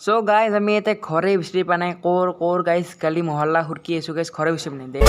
So guys আমি এটা ঘৰে বিচাৰি পোৱা নাই ক'ৰ গাইজ কালি মহল্লা সুৰকি আছোঁ গাইজ ঘৰে বিচাৰি পোৱা নাই দে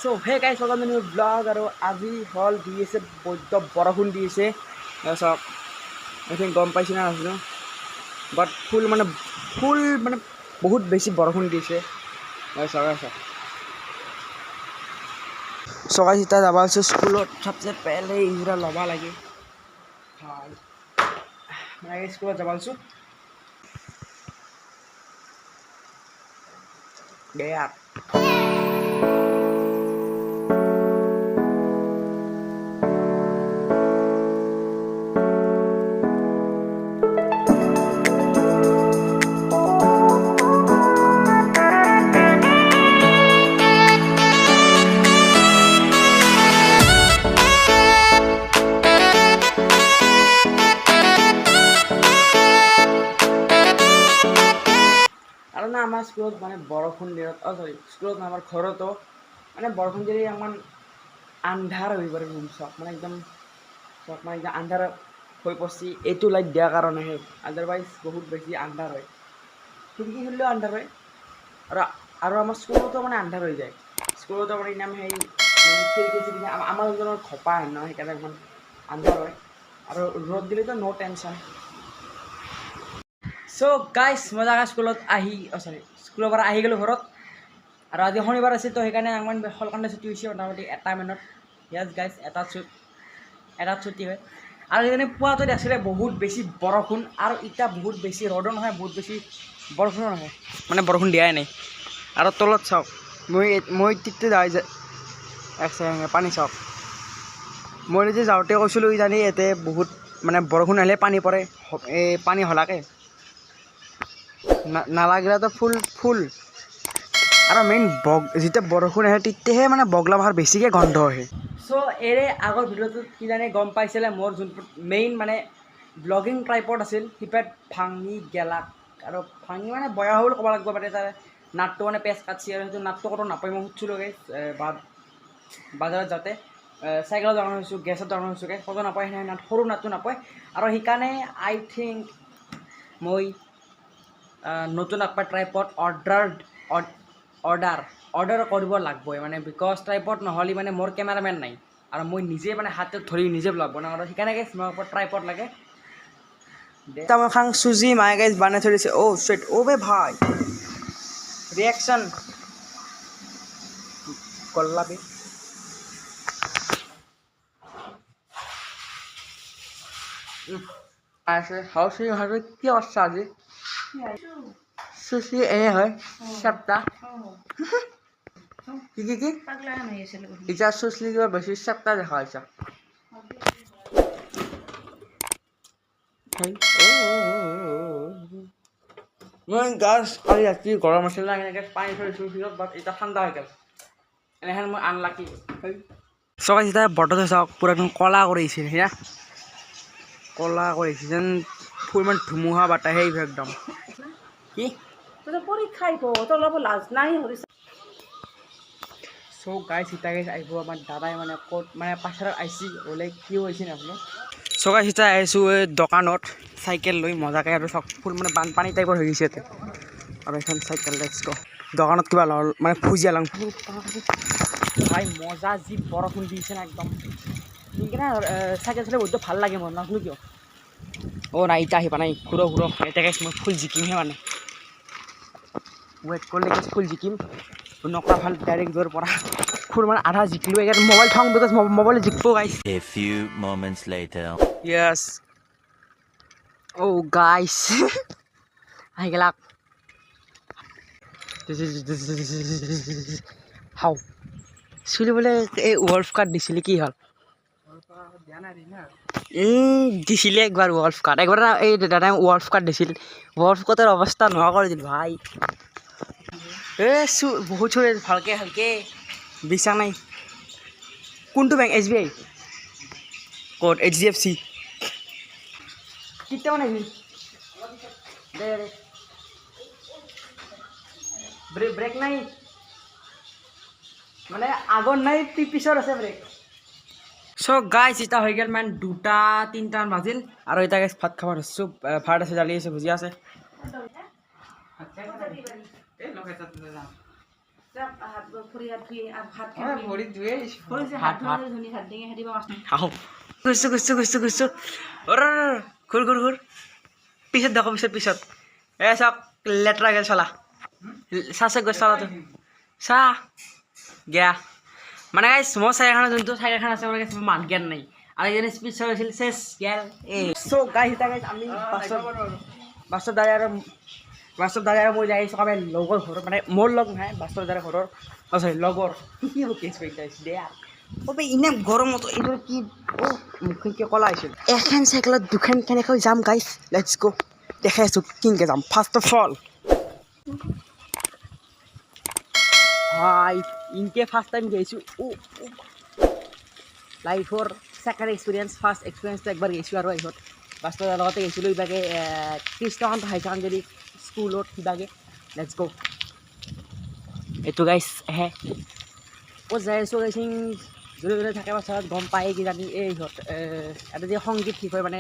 সো হে গাইজ লগা মোৰ ব্লগ আৰু আজি হল দি আছে বৈদ্য বৰষুণ দি আছে চাওক আই গম পাইছে না নাছিলোঁ বাট ফুল মানে বহুত বেছি বৰষুণ দিছে চকাই চিতা যাব আছোঁ স্কুলত সবচে পেহলে এইযোৰা ল'ব লাগে মানে স্কুলত যাব আছোঁ দে আৰু না আমাৰ স্কুলত মানে বৰষুণ দিনত স্কুলত না আমাৰ ঘৰতো মানে বৰষুণ দিলে ইমান আন্ধাৰ হৈ পৰে ৰুম চব মানে একদম আন্ধাৰ হৈ পৰছি এইটো লাইট দিয়াৰ কাৰণেহে আদাৰৱাইজ বহুত বেছি আন্ধাৰ হয় খিৰিকী খুলিলেও আন্ধাৰ হয় আৰু আমাৰ স্কুলতো মানে আন্ধাৰ হৈ যায় স্কুলতো মানে ইনাম সেই খিৰিকী চিৰিকী আমাৰ ওজনৰ ঘপা আহে ন সেইকাৰণে ইমান আন্ধাৰ হয় আৰু ৰ'দ দিলেতো ন' টেনশ্যন সো গাইজ মজাকৈ স্কুলত স্কুলৰ পৰা আহি গ'লোঁ ঘৰত আৰু আজি শনিবাৰ আছিল তো সেইকাৰণে অকণমান সোনকালে ছুটি হৈছে মোটামুটি 1টা মানত ইয়াত গাইজ এটাত ছুটি হয় আৰু সেইকাৰণে পুৱাটো আছিলে বহুত বেছি বৰষুণ আৰু এতিয়া বহুত বেছি ৰ'দো নহয় বহুত বেছি বৰষুণো নহয় মানে বৰষুণ দিয়াই নাই আৰু তলত চাওক মই তিতে যাই এক ছেকেণ্ড পানী চাওক মই যে যাওঁতে কৈছিলোঁ জানি ইয়াতে বহুত মানে বৰষুণ আহিলে পানী পৰে এই পানী হলাকে নালাগিলেতো ফুল আৰু মেইন যেতিয়া বৰষুণ আহে তেতিয়াহে মানে বগলা বাহাৰ বেছিকৈ গন্ধ আহে চ' এৰে আগৰ ভিডিঅ'টোত কি জানে গম পাইছিলে মোৰ যোনটো মেইন মানে ব্লগিং টাইপত আছিল সিপাত ভাঙি গেলাক আৰু ভাঙি মানে বয়া হ'ল ক'ব লাগিব পাৰে তাৰ নাটটো মানে পেচ কাটছি আৰু সেইটো নাটটো ক'তো নাপায় মই সুধিছিলোঁ বাজাৰত যাওঁতে চাইকেলত ডাঙৰ হৈছোঁ গেছত ডাঙৰ হৈছোঁ ক'তো নাপায় সেনে নাট সৰু নাটটো নাপায় আৰু সেইকাৰণে আই থিংক মই নতুন একটা ট্ৰাইপড অৰ্ডাৰ কৰিব লাগবই মানে বিকজ ট্ৰাইপড নহ'লে মানে মোৰ কেমেৰামেন নাই আৰু মই নিজে মানে হাতত ধৰি নিজে ব্লগ বনাওঁ আৰু সেইকাৰণে গাইজ মোৰ ওপৰত ট্ৰাইপড লাগে মই খাং চুজি মায়ে গাইজ বানাই থৈ দিছে বে ভাই ৰিয়েকশ্যন কল্লাবি হাউচি কি করছে আজি সুশি এনে হয় সাপটা কি এটা সুশলি কিবা বেশি সাপটা দেখা হয়েছে মই গাছ কালি ৰাতি গৰম আছিল না এনেকৈ পানী থৈছোঁ ফ্ৰিজত বাট এতিয়া ঠাণ্ডা হৈ গ'ল এনেহেন মই আনলাকি চকাই যেতিয়া বটলটো চাওক পূৰা একদম কলা কৰিছে সেয়া কলা কৰিছে যেন ফুল মানে ধুমুহা বাতাহ সেই একদম কি পৰীক্ষাই তোৰ অলপ লাজ নাই চ' গাইজ সীতা গাইজ আহিব আমাৰ দাদাই মানে ক'ত মানে পাছৰত আহিছে ওলাই কি হৈছে নাজানো চ' গাইজ সীতা আহিছোঁ এই দোকানত চাইকেল লৈ মজাকৈ আৰু চব ফুল মানে বানপানী টাইপৰ হৈ গৈছে ইয়াতে আৰু এখন চাইকেল দোকানত কিবা মানে ফুজিয়া লওঁ ভাই মজা যি বৰষুণ দিছে না একদম সেইকাৰণে চাইকেল চলাই বহুত ভাল লাগে মোৰ নাজানো কিয় নাই এতিয়া আহি পোৱা নাই ঘূৰ এতিয়া গাইজ মই ফুল জিকিমহে মানে ৱেইট কৰিলে গাইজ ফুল জিকিম নকৰা ভাল ডাইৰেক্ট যোৱাৰ পৰা ফুল মানে আধা জিকিলোঁ এতিয়া মোবাইল থওঁ বিকজ মোবাইল জিকিব guys A few moments later. Yes. Oh guys. আহি গেলাক হাও চুলি বোলে এই ৱল্ফ কাৰ্ড দিছিলে কি হ'ল দিছিলে একবাৰ ৱল্ফ কাৰ্ড একবাৰ এই দাদাই ৱল্ফ কাৰ্ড দিছিল ৱল্ফ কাৰ্ডৰ অৱস্থা নোহোৱা কৰি দিল ভাই বহুত চুলি ভালকে বিশ্বাস নাই কোনটো বেংক SBI ক'ত HDFC কেতিয়া মানে দে ব্রেক নাই মানে আগৰ নাই পিছৰ আছে ব্ৰেক চ' গাইছ এতিয়া হৈ গ'ল মানে 2-3 বাজিল আৰু এতিয়া গাইছ ভাত খাব ধৰিছোঁ ভাত আছে দালি আছে ভুজিয়া আছে গৈছোঁ ঘূৰ পিছত দেখো পিছত এই চাওক লেতেৰা গেল চলা চাছে গৈ চলাটো চা গেয়া মানে গাইছ মোৰ চাইকেলখন যোনটো চাইকেলখন আছে মানে গাইছ মান জ্ঞান নাই আৰু এজনে স্পীড চলাইছিল চেছ গেল এই চ' গাইছ এতিয়া গাইছ আমি বাছত দাঁড়াই আৰু মই যাই আহিছোঁ কাবাৰ লগৰ ঘৰত মানে মোৰ লগ নহয় বাছত দাঁড়াই ঘৰৰ চৰি লগৰ কি কেছ কৰি আহিছোঁ দে অবে ইনে গৰমত এইটো কি মুখখন কিয় ক'লা আহিছিল এখন চাইকেলত দুখন কেনেকৈ যাম গাইছ লেটছ গ' দেখাই আছোঁ কেনেকৈ যাম ফাৰ্ষ্ট অফ অল ইনকে ফাৰ্ষ্ট টাইম গৈছোঁ লাইফৰ ছেকেণ্ড এক্সপিৰিয়েঞ্চ ফাৰ্ষ্ট এক্সপিৰিয়েঞ্চটো একবাৰ গৈছোঁ আৰু এইহত বাছৰ লগতে গৈছিলোঁ ইবাগে কৃষ্ণকান্ত হাই ছেকেণ্ডেৰী স্কুলত কিবাগে লেটছ গ' এইটো গাইছ হে ক'ত যাই আছোঁ গাইছিং যোনে যোনে থাকে বাছত গম পায় কিজানি এই ইহঁত এটা যে সংগীত ঠিক হয় মানে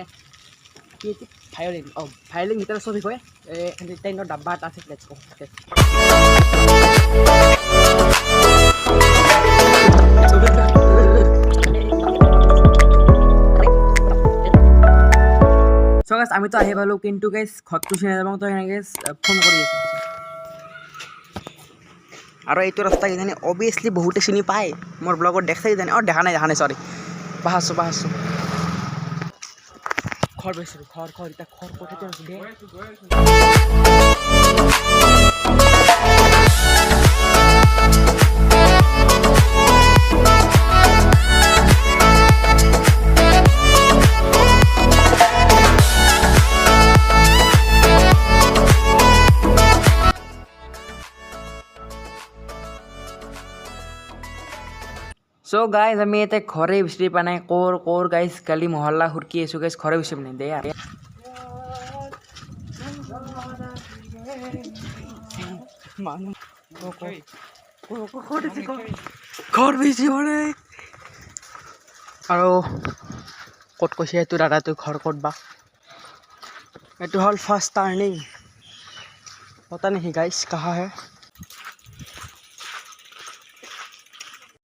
কি ভায়লিন ভায়লিন গীটাৰ চব ঠিক হয় ট্ৰেইনৰ ডাব্বা এটা আছে লেটছ গ' চ' গাইছ আমিতো আহি পালোঁ কিন্তু গাইছ ঘৰটো চিনি নাপাওঁ তো সেনেকৈ ফোন কৰি আছোঁ আৰু এইটো ৰাস্তা কিজানি অভিয়াছলি বহুতে চিনি পায় মোৰ ব্লগত দেখাই কিজানি দেখা নাই চৰি বাহাছোঁ ঘৰ পাইছিলোঁ ঘৰ এতিয়া ঘৰ ক'তে আছোঁ দে চ' গাইজ আমি এতিয়া ঘৰে বিচাৰি পোৱা নাই ক'ৰ গাইজ কালি মহল্লা সুৰকি আছোঁ গাইজ ঘৰে বিচাৰি পোৱা নাই দে ঘৰ বেছি মানে আৰু ক'ত কৈছে এইটো দাদাটো ঘৰ ক'ত বা এইটো হ'ল ফাৰ্ষ্ট টাৰ্ণিং পতা নেকি গাইজ কাহা হে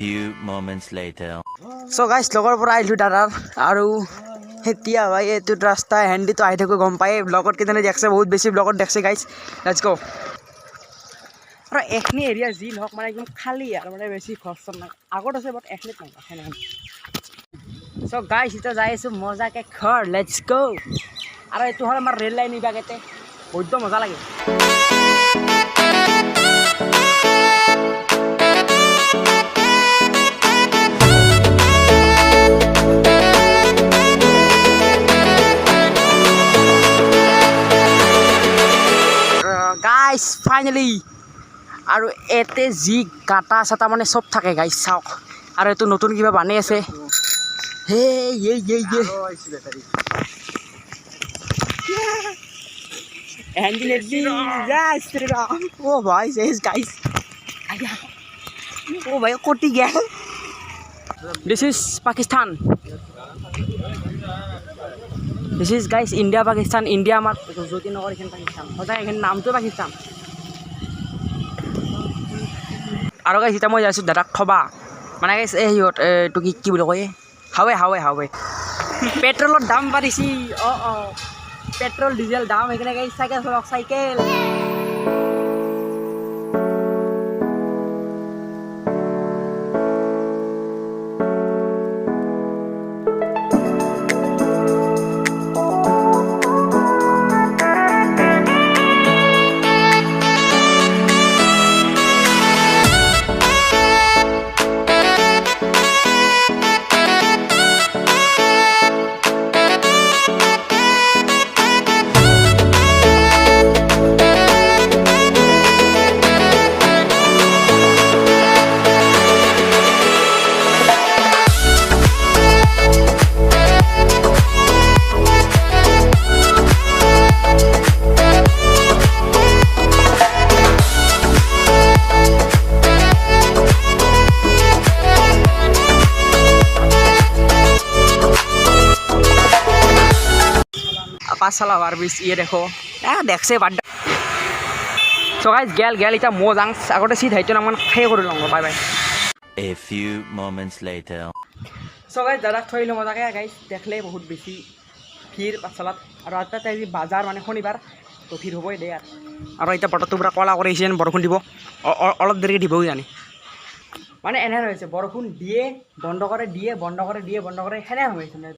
Few moments later. চ' গাইছ লগৰ পৰা আহিলোঁ দাদাৰ আৰু এতিয়া ভাই এইটোত ৰাস্তা হেণ্ডিটো আহি থাকোঁ গম পায় ব্লগত কিজানি দেখছে বহুত বেছি ব্লগত দেখছে গাইছ লেটছ গ' আৰু এইখিনি এৰিয়া যি নহওক মানে একদম খালী আৰু মানে বেছি ঘৰ চৰ নাই আগত আছে বাট এইখিনিত নাই সেনেহেন চ' গাইছ এতিয়া যাই আছোঁ মজাকৈ ঘৰ লেটছ গ' আৰু এইটো হ'ল আমাৰ ৰেল লাইন ইবাগেতে বহুত মজা লাগে গাইছ ফাইনেলি আৰু এতে যি গাটা চাটা মানে চব থাকে গাইছ চাওক আৰু এইটো নতুন কিবা বানি আছে হে ভাই গাইছ ভাই কটি গেল this is Pakistan this is গাইছ ইণ্ডিয়া পাকিস্তান ইণ্ডিয়া আমাৰ জ্যোতিনগৰ এইখন পাকিস্তান সঁচাই এইখন নামটোৱে পাকিস্তান আৰু গাইছ এতিয়া মই যাইছোঁ দাদাক থবা মানে গাইছ এই সিহঁত এইটো কি বুলি কয় হাৱে পেট্ৰলৰ দাম বাঢ়িছে পেট্ৰল ডিজেল দাম সেইকাৰণে গাইছ চাইকেল চলাওক চাইকেল 5 साल हमार बीच ये देखो देखছে বাদ সো গাইস গেল এটা মো যাং আগতে সিট হাইটো নামান খাই কৰি লওঁ bye bye A few moments later. So guys দাদাক থইলো মজাকে গাইস দেখলে বহুত বেশি ভিৰ পাছলাত আৰু এটা তাই বাজাৰ মানে শনিবাৰ তো ভিৰ হ'বই দে আৰু এতিয়া বতৰটো পুৰা কলা কৰি আহিছে বৰষুণ দিব অলপ দেৰিকে দিবও জানি মানে এনে হৈছে বৰষুণ দিয়ে বন্ধ কৰে সেনে হৈছে মানে